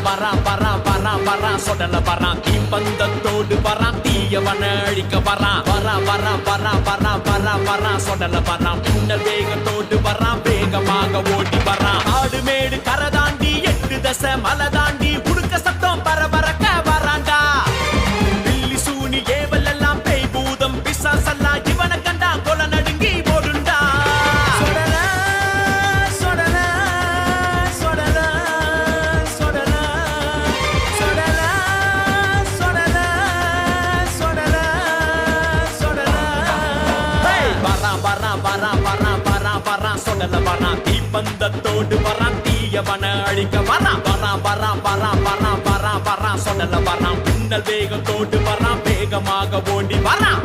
வரா சொடல வரான் தீப்பந்தத்தோடு வரான் தீயவன அழிக்க வரான் வரா சொடல வரான் பின்னல் வேகத்தோடு வரான் வேகமாக ஓடி வரான் ஆடு மேடு கரை தாண்டி 8 தசை மலை தாண்டி உடுக்க சத்தம் பரபரக்க வராண்டா பில்லி சூனி ஏவல் எல்லாம் பேய் பூதம் பிசாசெல்லாம் இவனை கண்டா கொலை நடுங்கி ஓடுண்டா சொடல வரான் தீப்பந்தத்தோடு வரான் தீயவன அழிக்க வரான் வரா சொடல வரான் பின்னல் வேகத்தோடு வரான் வேகமாக ஓடி வரான்